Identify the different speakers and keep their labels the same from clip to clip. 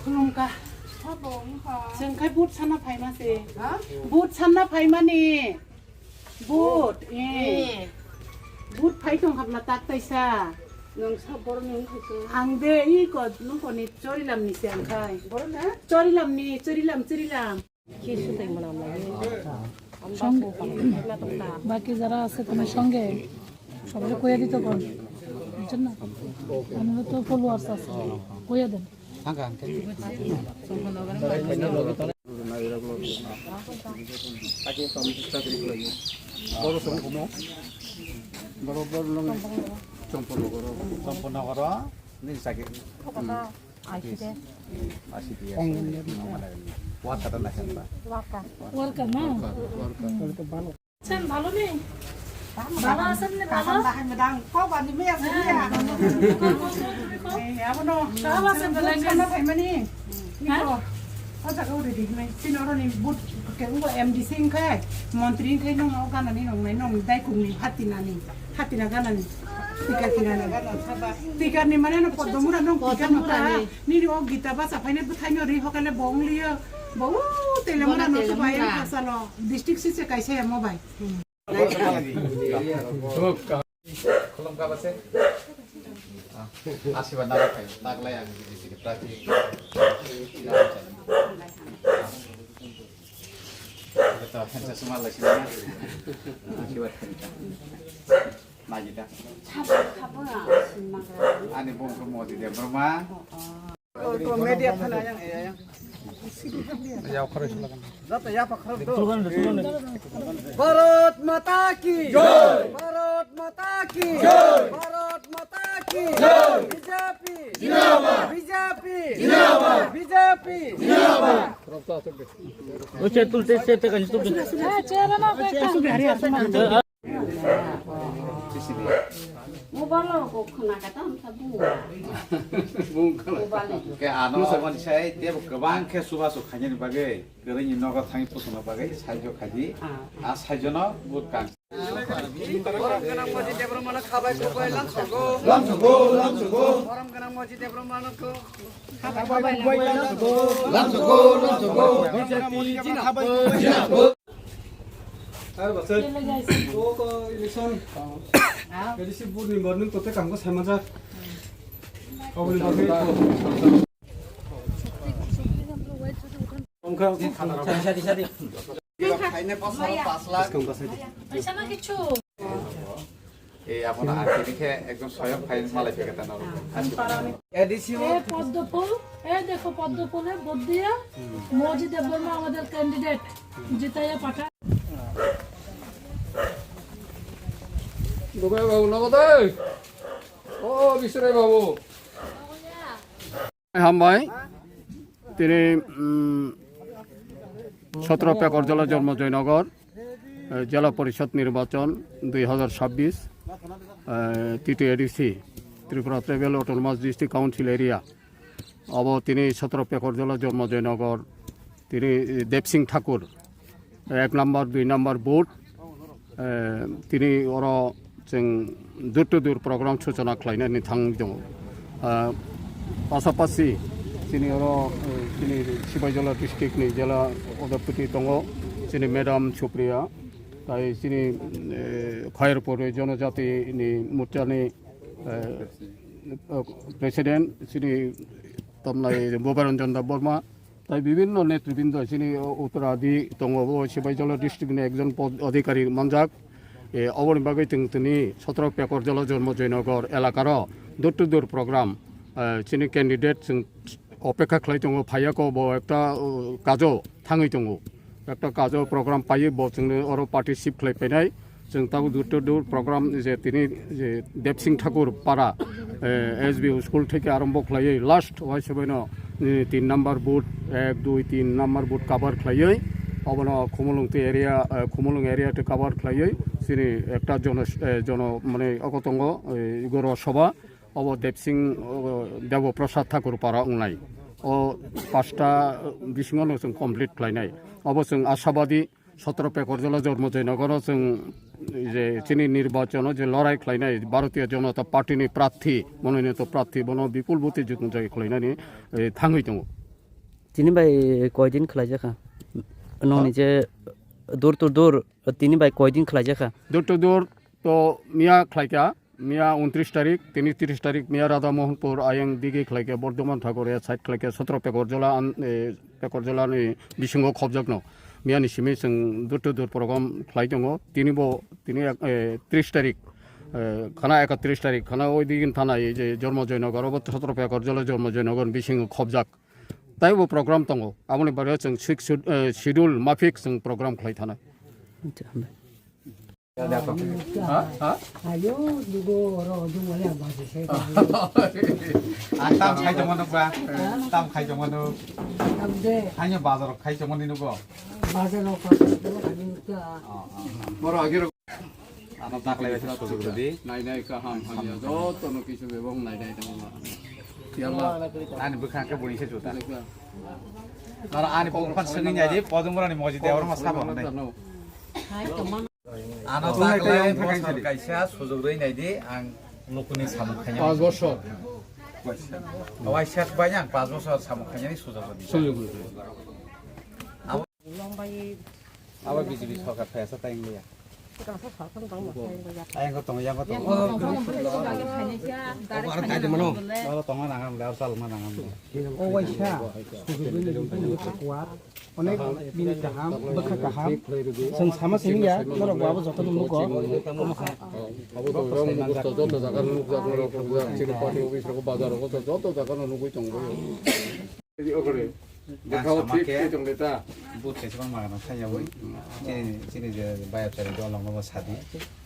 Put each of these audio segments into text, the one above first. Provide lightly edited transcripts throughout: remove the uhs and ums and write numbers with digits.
Speaker 1: Kulungka. Sengkai but sana pai masih. But sana pai mani. But. But pai tong kap latak taisa. Nong sabor nong itu. Angde ikut nong koni cori lam ni sengkai. Cori lam ni, cori lam. Kisu teng mana lagi.
Speaker 2: বাকি যারা আছে তোমার সঙ্গে সবাই কইয়া দিতে পারো বুঝছেন না আমরা তো ফলোয়ার্স আছে কইয়া দেন ওয়ার্কার না ভালো নেই ভালো আছেন না ভালো
Speaker 1: Tahan medang. Kau bani me ya sini ya. Apa no?
Speaker 2: Salah
Speaker 1: Sana pai mani. Niko. Kau cakap udah di mana? Sini orang ni but ke uang MD singkai. Menteri kai nong au kan ni nong dai kumi hati nani. Hati naga nani. Tiga ni mana no podomura nong tiga no tani. Ni ro gita basa pai ne butai no ri hokale bong liya. Bau telemana no supaya pasalo. District sisi kai saya mobile.
Speaker 3: Kolom ka base आशीर्वाद नाग खाइ नागलाई हामी दिदिसके प्रार्थी त fence समाललाई सिना आशीर्वाद खान्छ नागिदा अनि बमको मोदी दे ब्रह्मा को media फला yang ya खरस लगन जत या पखर दो भारत माता की जय भारत माता की जय भारत माता की जय बीजेपी जिंदाबाद बीजेपी जिंदाबाद बीजेपी जिंदाबाद ओ चतुर्थे से तक अंजू
Speaker 2: চেহারা না একটা
Speaker 4: Mubalo ko kena kata sabu.
Speaker 3: ke ano sabon sai te gabang ke suba su khanya ni bagai gereni noga thangi pusuna bagai saijo khaji a saijo no gut kan Orang kenang masjid Debromana khabai ko bai lamsugo Orang kenang masjid Debromana ko khabai ko bai lamsugo BJP jinapur
Speaker 5: Basir, ko election. Jadi si bud ni morning tote kamu sama aja. Kau boleh pakai. Ongkar, sadi.
Speaker 3: Ini pas lah.
Speaker 2: পয়সা না কিছু
Speaker 3: এই আপনার আর্থিকে একদম স্বয়ং fine মালাই পেকেটা নাও ADC
Speaker 2: এ পদ্মফুল এ দেখো পদ্মফুলে vote দিয়া মসজিদ দেববর্মা আমাদের ক্যান্ডিডেট জিতাইয়া পাঠা
Speaker 6: 누구야 바보 나거든 미스레 바보 한바이 তিনি 17 পেকরজলা জন্ম জয়নগর জেলা পরিষদ নির্বাচন 2026 তৃতীয় ADC Tripura tribal autonomous district council area of তিনি 17 পেকরজলা জন্ম জয়নগর তিনি দেবসিং ঠাকুর 1 নম্বর 2 নম্বর বুথ তিনি ওর जों दुर प्रग्राम सूचना खालायनानै थांदों पासापासि जोंनि जोंनि सिबाइजला डिस्ट्रिक्टनि जिल्ला अदालपति दङ जोंनि मेडाम सुप्रिया ताय जोंनि खयरपुर जनजातिनि मोर्चानि प्रेसिडेन्ट जोंनि तमनाय मबारन्जन बर्मा ताय বিভিন্ন नेतृबृन्द जोंनि उत्तरादि दङ सिबाइजला डिस्ट्रिक्टनि एकजन अधिकारी मनजाक অবনি বাগৈ তিনি 17 পেকরজলা জন্ম জয়নগর এলাকার দূর প্রোগ্রাম চিনি ক্যান্ডিডেট जों অপেক্ষা খালাই দङ ফাইয়াকো ব একটা কাজো থাङै दङ একটা কাজো প্রোগ্রাম পাইয়ে ব जोंनो অর পার্টিসিপেট খালাইপাইনাই जों তাও দূর প্রোগ্রাম যে তিনি যে দেবসিং ঠাকুর পাড়া এসবি স্কুল থেকে আরম্ভ খালাইয়ে লাস্ট হিসাবেনো 3 নম্বর বুথ 1 2 3 নম্বর বুথ কভার খালাইয়ে অবনো খুমলুংতে এরিয়া খুমলুং এরিয়াতে কভার খালাইয়ে যিনি একটা জন মানে অকতঙ্গ গৌর সভা অব দেবসিং দেবপ্রসাদ ঠাকুর পাড়া উংনাই ও 5টা বিসিङावनो जों कमप्लिट खालायनाय अब जों आशाबादि 1700 করজলা জন্মজয়নগর जों যে চিনি নির্বাচন যে লড়াই খাইনাय ভারতীয় জনতা পার্টিनि প্রার্থী মনোনীত প্রার্থী বন বিপুল ভোটে जिखुनु खालायनानै थाङै दङ
Speaker 7: তিনি ভাই কয়দিন খেলাই যাখা ননি যে দূর তো দূর তিনি ভাই কয়দিন খেলাই যাখা
Speaker 6: দূর তো দূর তো মিয়া খাইকা মিয়া 29 তারিখ 30 তারিখ মিয়া রাধা মোহনপুর আয়ং দিকে খাইকা বর্ধমান ঠাকুরিয়া সাইড খাইকা 17 পেকরজলাनि बिसिङाव खबजागनो मियानि सिमै जों दূর তো দূর प्रग्राम खालाय दङ তিনি 30 তারিখ খানা 31 তারিখ খানা ওই দিন থানায় যে জন্মজয়নগর 17 পেকরজলা জন্মজয়নগর बिसिङाव खबजाग তাইবো প্রোগ্রাম দङ আমনি বারে जों শিডিউল মাফিক जों প্রোগ্রাম খালাই থানা
Speaker 3: Ayo, dugo ro dung wala ba se. Tam khai jong manu ba. Tam khai jong manu.
Speaker 8: Tam de.
Speaker 3: Hanya bazar khai jong manu nugo.
Speaker 8: Bazar ro pa. Ani ka.
Speaker 6: Moro agiro.
Speaker 3: Ano tak lewat na to gudi.
Speaker 6: Nai ka ham hanya do to no kisu bebong nai tang ma. Tiala
Speaker 3: Ani bukan ke buni se juta. Nara ani pokpan sengin jadi podung murani moji de orang mas sabon nai. Ano tak lewat bosor kaisa sujog rei nai di ang nukuni samuk khanya.
Speaker 6: 5 বছর
Speaker 3: Awai set banyak 5 bosor samuk khanya ni sujog di.
Speaker 6: সুযোগ
Speaker 3: Awa bijili sokar phesa tang liya. Ayang ko tong yang ko tong. Orang kaje mano. Kalau tong nangam lew sal manangam.
Speaker 5: Oh waisha kuat অনেক বিনি কাহাম বখা কাহাম जों sama sini ya noro babu joto dulu ko
Speaker 6: 아버도 영 무고서 저도 자가는 자가로 지금 파티 오비스고 바자로고 저도 자가는 누구 정도요 이 어그래 가오 틱 정도다
Speaker 3: But kesempatan makan saya boy. Sini je bayar cari doang nama sadi.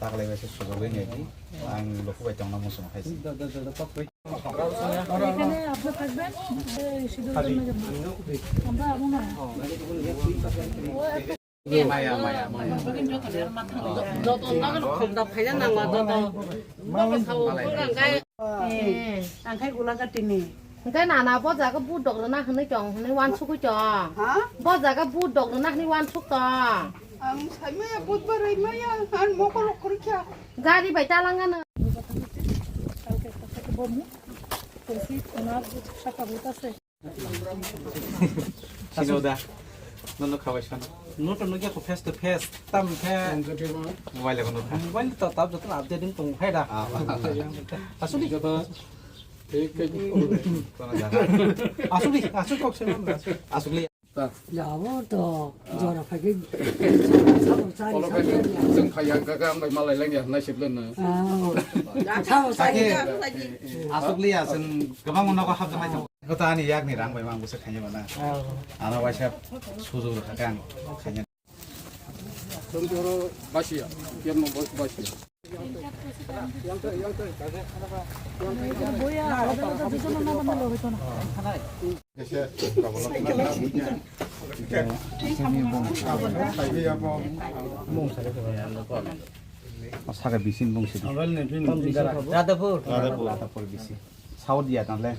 Speaker 3: Tak lewat sesuatu ini lagi. Ang lupa baca nama semua kasih.
Speaker 2: এখানে আপনি থাকবেন schedule জন্য আমরা আমো না
Speaker 3: Maya.
Speaker 4: যত নাগল খমদা ফাইনা নাংলা যত বাবা সাও কোরাং গায়
Speaker 1: आंखाय उलागाटिनि
Speaker 4: गाय नाना बजागा बुट दग ना हनै जं हनै वान सुकु ज
Speaker 1: हा
Speaker 4: बजागा बुट दग ना हनै वान सुक
Speaker 1: आं सायमाया बुधबारै माया आं मकल खरिखा
Speaker 4: गाड़ी बायता लांगानो
Speaker 2: কালকে একটা থেকে বমু বলছি ওনার শাখা ভূত আছে
Speaker 3: Sini udah. Nunu kawai sana.
Speaker 5: noto no ya ko face to face tam phe
Speaker 3: Mobile ko nunu.
Speaker 5: mobile to tab joto update din tong phe da asuli
Speaker 6: 저도 되게
Speaker 3: Kono jaga.
Speaker 5: asuli kok se
Speaker 3: Asli.
Speaker 8: Lavo to jora phagi. Sao sai
Speaker 6: 얼른
Speaker 8: sao.
Speaker 6: 좀 가야가가 뭐 말라이랑이야 나 싶는
Speaker 8: Ah. Sao sai.
Speaker 3: Asli ya sen kebang nunu ko hab sama itu. Kota ani yak ni rang memang busuk hanya mana. Anak wajib susu kakang hanya.
Speaker 6: 전도로 맛이야 기억나 맛이야
Speaker 2: 뭐야 어디다 주소만 나만 넣어 있잖아
Speaker 3: Saga bisin bung sih. Radapur bisi. Saud dia tanle.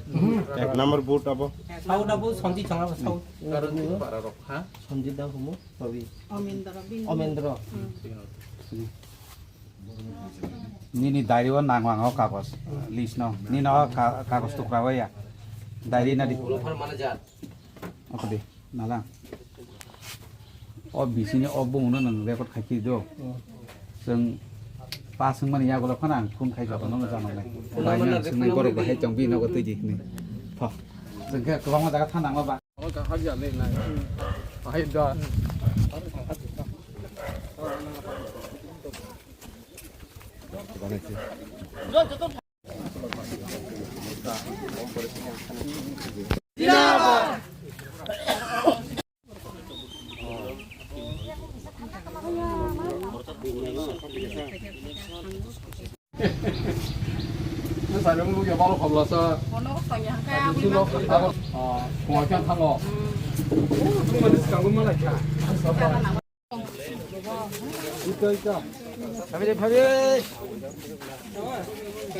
Speaker 9: এক নম্বর বুট আবো
Speaker 5: sau da bu sonji changa sau
Speaker 3: Ha?
Speaker 5: sonji da humu babi
Speaker 1: अमिन्द्र bin
Speaker 5: omendro
Speaker 3: Nini dari wan nangwang ho kagos. List no. Ni no kagos tu krawa ya. Dari na di. Apa deh? Nalang. Oh bisini oh bung no nang rekod kaki do. Seng pas seng mana ya kalau kanang kun kai jatuh nong jangan lagi. Banyak seng ni baru bahaya jangbi no kau tuji ni. Pah. Seng ke kau mau jaga tanang apa?
Speaker 6: 어가 하지 않네 나 아이다 사령국에 바로 가불러서 공학견 탕어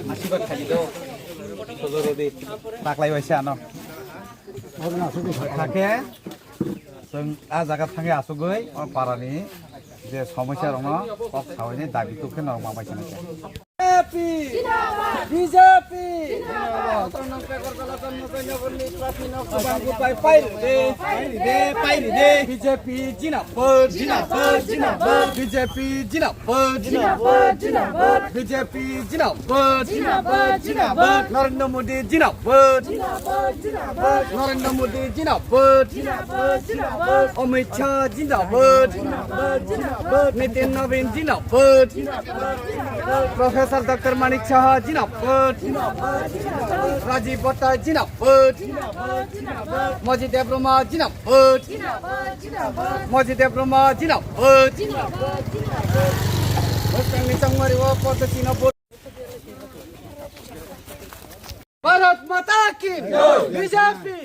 Speaker 3: Masih buat kaji do. Sodoro di. Tak lagi wajah no. Kakek. जों आ जागा थाङै आसुगै पारानि जे समस्या रङ कब सावैनि दाबि तुखे नरम माबायसिनो
Speaker 5: বিজেপি বিজেপি জিনাপদ বিজেপি জিনাপদ বিজেপি জিনাপদ নরেন্দ্র মোদী জিনাপদ নরেন্দ্র মোদী জিনাপদ অমিত শাহ জিনাপদ নিতিন নবীন জিনাপদ Profesor Dr. Manik Shah Jinapur, Rajiv Bhatta Jinapur, Moji Debroma Jinapur, Moji Debroma Jinapur, Western Sangwari Wapot Jinapur. Bharat माता की बीजेपी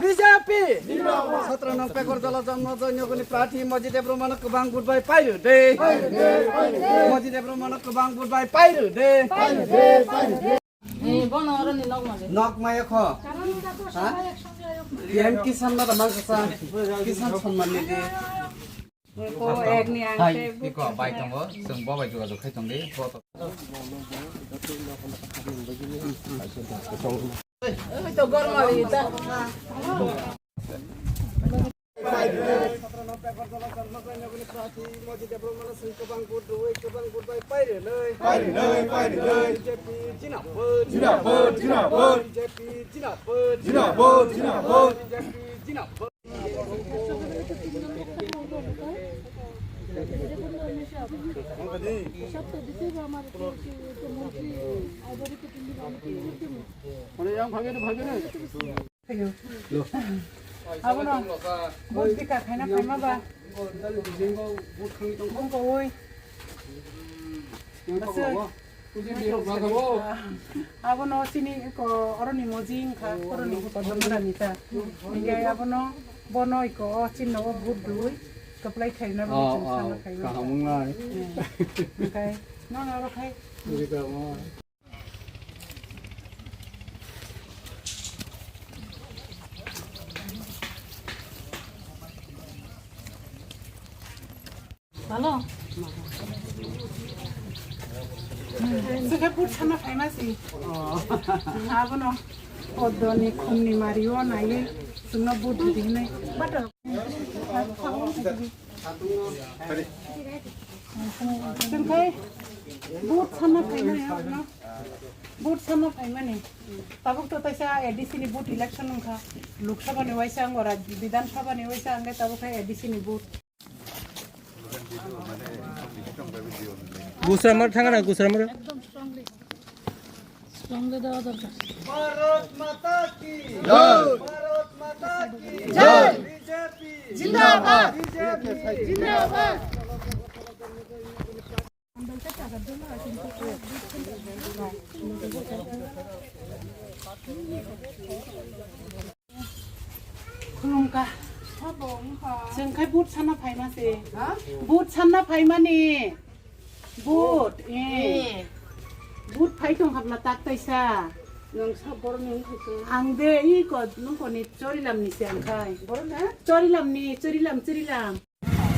Speaker 5: बीजेपी 17 पेकर जल जन्म जन्यको प्रार्थी मजिदे ब्रह्माण्ड गोबां गुडबाय पाइरु दे मजिदे ब्रह्माण्ड गोबां गुडबाय पाइरु दे नक माया ख पीएम किसान मा मांगसा किसान सम्मान निधि
Speaker 3: को एक नि आंसे बिको बाइ दंगो जों बबाय जुगाजोग खायथंदि
Speaker 4: तो गरमा लिता
Speaker 1: Apa no? Buat dika kena prima ba? Bungko oi. Apa no sini ko orang ni mojing kah orang ni ko domra nita. Ini apa no? Bono iko cino bud dulu. Keplai kena bujang sana kena.
Speaker 6: Kamu ngai.
Speaker 1: Okay. No okay.
Speaker 6: Jadi kamu.
Speaker 2: ভালো
Speaker 1: Suka put sana famous i. Apa no? Odoni khumni Mario nai. Sungna put di nai. Butter. Sungkai. Put sana famous ya no? Put sana famous ni. Tabuk to taisa ADC ni put election nungka. Lok Sabha ni waisa angora Vidhan Sabha ni waisa angge tabuk hai ADC ni put.
Speaker 5: গুসরামার থাকা না গুসরামার
Speaker 2: একদম strongly দেওয়া দরকার
Speaker 5: भारत माता की जय भारत माता की जय बीजेपी जिंदाबाद बीजेपी जिंदाबाद
Speaker 1: खुलुमका जों खाय बुट सानना फायमा से बुट सानना फायमा नि बुट बुट फाय दं हाबला ताक तैसा नों सब बर नों आं दे इ को नों को नि चरिलाम नि से आंखाय बर ना चरिलाम नि चरिलाम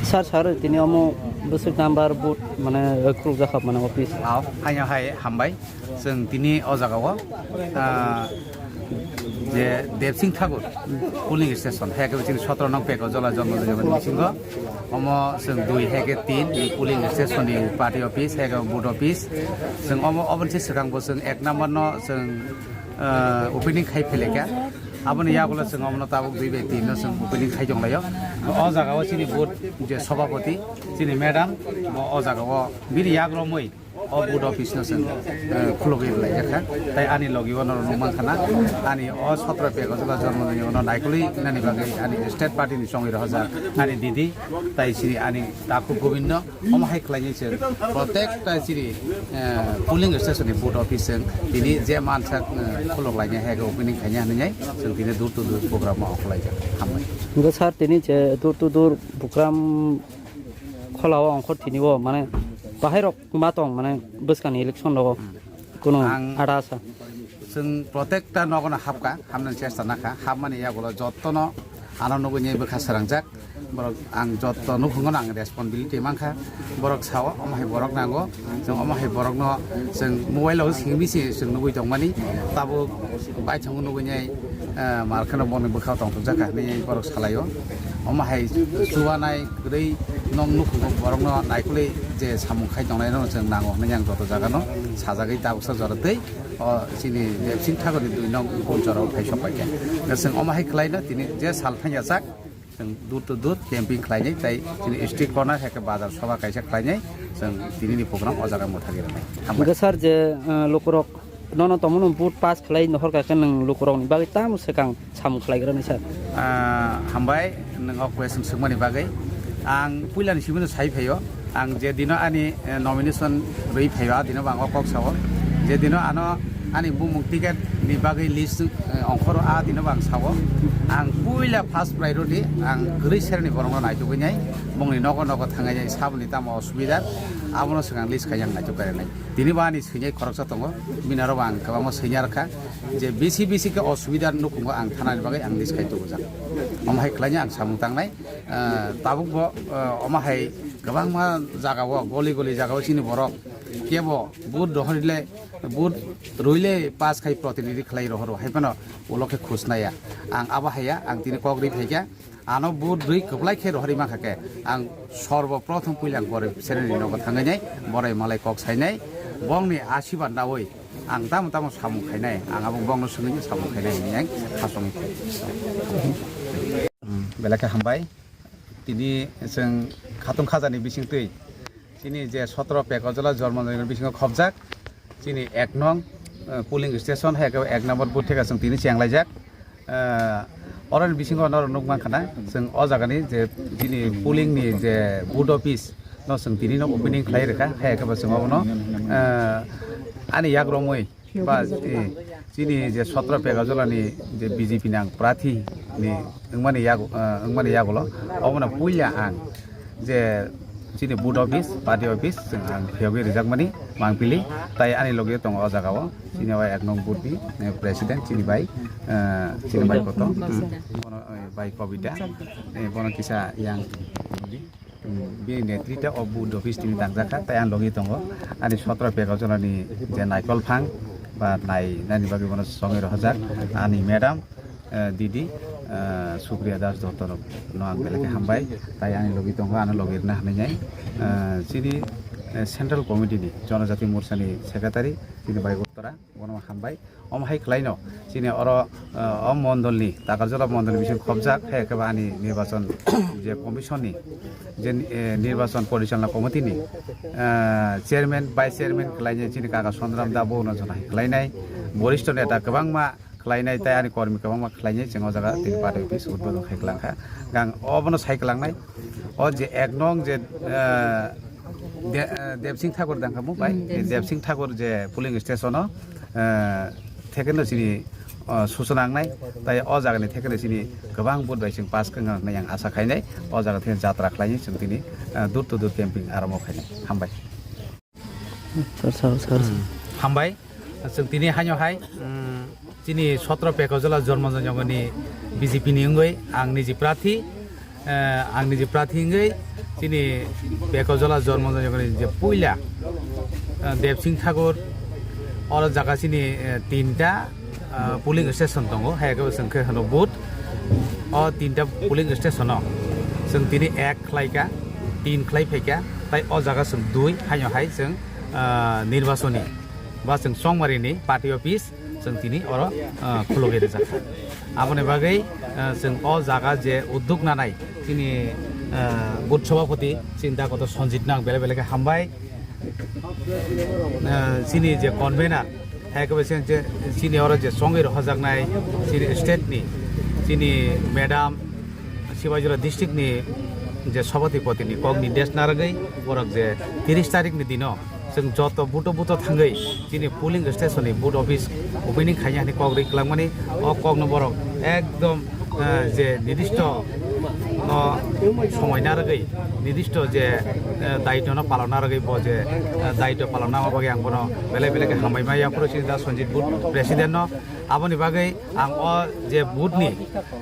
Speaker 7: सार दिनै अमो बोसोर नाम्बार बुथ माने क्रुब जाखाब माने अफिस
Speaker 3: हाय हामबाय जों दिनै अ जागाव जे देवसिंह ठाकुर पुलिंग स्टेशन हेके जों 17 नং पेक जला जन्म जगन मिसिंग अम जों 2 हेके 3 पुलिंग स्टेशन नि पार्टी अफिस हेके बुथ अफिस जों अम अबनसे सिगांबो जों 1 नम्बर न जों ओपनिंग खाइ फेलेका आबनि यागला जों अमन ताबुक 2 व्यक्ति न जों ओपनिंग खाइ जंलायो अ जागाव सिनि बुथ जे सभापति सिनि मेडाम अ जागाव बिनि याग्रमै अ बुथ अफिस न जों खुलुगै लायखा ताइ आनि लगिव न नुमान खाना आनि अ 17 पेक जला जन्म न नाइकलि नानि बागै आनि स्टेट पार्टी नि संगि रहजा आनि दिदी ताइ सिरि आनि ताकु गोविन्द अमहाय खलायनि जों प्रत्येक ताइ सिरि पुलिंग स्टेशन नि बुथ अफिस जों दिनि जे मानसा खुलुग लायनि हेगे ओपनिंग खायनि हानियै जों दिनै दूर टू दूर प्रोग्राम अखलायजा हामबाय
Speaker 7: गो सार दिनै जे दूर टू दूर प्रोग्राम खलाव अंख थिनिबो माने बाहेरक मा दं माने बोसकानि इलेक्शन दङ कोनो आदा आसा
Speaker 3: जों प्रत्येकटा नगन हाबका हामनो चेष्टा नाखा हाब माने यागला जत्तन आनो नगुनि बखा सारांजाक borok ang jotto nukhungon ang responsibility mangkha borok sao amahai borok nango jong amahai borok no jong mobile o singbisi jong nugui tongmani tabo bai thang nugui nyai markhana boni bukha tong jaka ni borok salayo amahai suwanai grei nong nukhungo borok no naikuli je samung khai tongnai no jong nango nang jotto jaga no sajagai tabsa jorotei sini lepsing thagori dui nong konjoro phaisok paike jong amahai khlaina tini je sal thanya jak जों दूर to दूर camping खालायनाय ताई जोंनि street corner हेके बाजार सभा कायसा खालायनाय जों दिनैनि प्रग्राम अजागा मोथागिरनाय
Speaker 7: गसार जे लोकरक नन तमन बुट पास खालाय नहर काके नों लोकरकनि बागै ताम सेकां साम खालायग्रानि सार
Speaker 3: हामबाय नों क्वेश्चन सोंमानि बागै आं पुइलानि सिमनो साइ फायो आं जे दिनो आनि नमिनेशन रइ फायो दिनो बांग कक साव जे दिनो आनो आनि बुमुं टिकेट नि बागै लिस्ट अंखर आ दिनो बां साव आं पुइला फार्स्ट प्रायोरिटी आं गरै सेरनि बरंनो नायथुगैनाय मुंनि नग नग थांगाय साबनि ताम असुबिदा आबनो सिगां लिस्ट खायang नायथुगारनाय दिनि बानि सैनाय खरसा दङ मिनारो आं गोबां सैना रखा जे बिसि बिसि के असुबिदा नुखुंगो आं थानानि बागै आं लिस्ट खायथुगो जा अमाहाय खालायनो आं सामुं तांनाय ताबुकबो अमाहाय गोबां मा जागाव गलि गलि जागाव सिनि बरक केबो बुट दहरिले बुट रुइले पास खाय प्रतिनिधि खालाय रहर हायपनो उलखे खुसनाया आं आबाहाया आं दिनै कग्रि फायगा आनो बुट रुइ कबलाय खे रहरि माखाके आं सर्वप्रथम पुइलां गरे सेरनि नग थांगायनाय बराय मालाय कक सायनाय बंनि आशीर्वाद नावै आं दाम दाम सामु खायनाय आं आबो बंनो सोंनि सामु खायनाय नि खासमि बेलाके हामबाय दिनै जों खाथुम खाजानि बिसिंतै दिनै जे 17 पेकजला जन्मजयनि बिसिङाव खबजाक दिनै 1 नं पुलिं स्टेशन हेके 1 नम्बर बुथ थेगा जों दिनै चेंलायजाक अरन बिसिङाव नर नुगमाखाना जों अ जागानि जे दिनै पुलिंनि जे बुथ अफिस न जों दिनै न ओपनिं खालाय रेखा हेके जों अबनो आनि याग्रमै बा दिनै जे 17 पेकजलानि जे बीजेपी नां प्रार्थी नि ओंमानि यागल अबना पुइला आं जे दिनै बुथ अफिस पार्टी अफिस जों आं हेवगे रिजाकमानि मांपिलि ताई आनि लगे दङ अ जागाव दिनै 1 नं बुथनि प्रेसिडेन्ट दिनै बाय कत बाय कविता बन किसा यां बे नेतृत्व अफ बुथ अफिस दिनै दांजाखा ताई आं लगे दङ आनि 17 पेकजलानि जे नायकल फां बा नायनानि बागै बन सङै रहजाक आनि मेडाम दिदी सुप्रिया दास दत्तर न आं बेलेके हामबाय ताई आंनि लगे दङ आनो लगिरनो हानाय सिनि सेन्ट्रेल कमिटिनि जनजाति मोर्चानि सेक्रेटारि दिनै बाय उत्तरा बन हामबाय अमहाय खालायनो दिनै अर अ मण्डलनि दाकारजला मण्डलनि बिसिं खबजाक हेकेबा आनि निर्वाचन जे कमिसननि जे निर्वाचन परिचालना कमिटिनि चेयरमेन भाइस चेयरमेन खालायनाय दिनै काका चन्द्राम दा बौन जनाय खालायनाय वरिष्ठ नेता गोबांमा खालायनाय ताई आनि कर्मी गोबांमा खालायनाय जों जागा दिनै पार्टी अफिस उद्बोधन खालायलांखा गां अबनो सायखलांनाय अ जे 1 नं जे देबसिं ठाकुर दांखा मुबाय देबसिं ठाकुर जे पुलिं स्टेशन थेकेनो सिनि सूचना आंनाय ताई अ जागानि थेकेनो सिनि गोबां बुथ बायसिं पास खालामनाय आं आसा खायनाय अ जागा थेन जात्रा खालायनाय जों दिनै दूर टू दूर कैंपिंग आरम्भ खायनाय हामबाय हामबाय जों दिनै हाय दिनै 17 पेकजला जन्मजयनि बीजेपी नि अंगै आं निजि प्रार्थी इंगै दिनै पेकजला जन्मजयनि जे पुइला देबसिं ठाकुर और जागासिनि 3टा पुलिं स्टेशन दङ हेके जोंखो होनो बुथ अ 3टा पुलिं स्टेशन जों दिनै 1 खालायका 3 खालाय फैका ताई अ जागा जों 2 हाय जों निर्वाचनी बा जों संमारिनि पार्टी अफिस जों दिनै अर खुलगे जाखा आबनि बागै जों अ जागा जे उद्योग नानाय दिनै बुथ सभापति चिन्ता गत सन्जित नां बेले बेलेके हामबाय सिनि जे कन्वेनार हेकेबे जे सिनि अर जे संगे रहजाकनाय सिनि स्टेटनि सिनि मेडाम शिवाजीरा डिस्ट्रिक्टनि जे सभापतिनि कक निर्देश नारगै बरक जे 30 तारिखनि दिनाव जों जत बुथ थांगै दिनै पुलिं स्टेशननि बुथ अफिस ओपनिं खायनानै कग्रि खालामनानै अ कक नम्बर एकदम जे निर्दिष्ट সময়না রগৈ নির্দিষ্ট যে দায়িত্ব না পালনা রগৈ ব যে দায়িত্ব পালনা বাগে আং বনো বেলে বেলে হামাইমাই আং প্রেসিডেন্ট সঞ্জিত বুট প্রেসিডেন্ট ন আবনি বাগে আং অ যে বুটনি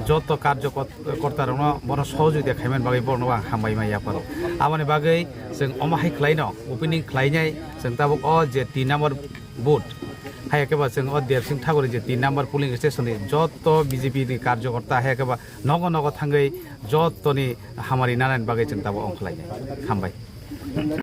Speaker 3: যত কার্যকর্তা রং বনো সহযোগিতা খাইমেন বাগে বনো আং হামাইমাই আপর আবনি বাগে जों अमाहाय ख्लाइन ओपनिं ख्लाइनाय जों ताबुक अ जे 3 नम्बर बुथ हायकेबा जों अ देरसिं ठाकुर जे 3 नम्बर पुलिं स्टेशन जत बीजेपी नि कार्यकर्ता हायकेबा नग नग थांगै जतनि हामारि नारायण बागै जों ताबुक अंख्लाइनाय हामबाय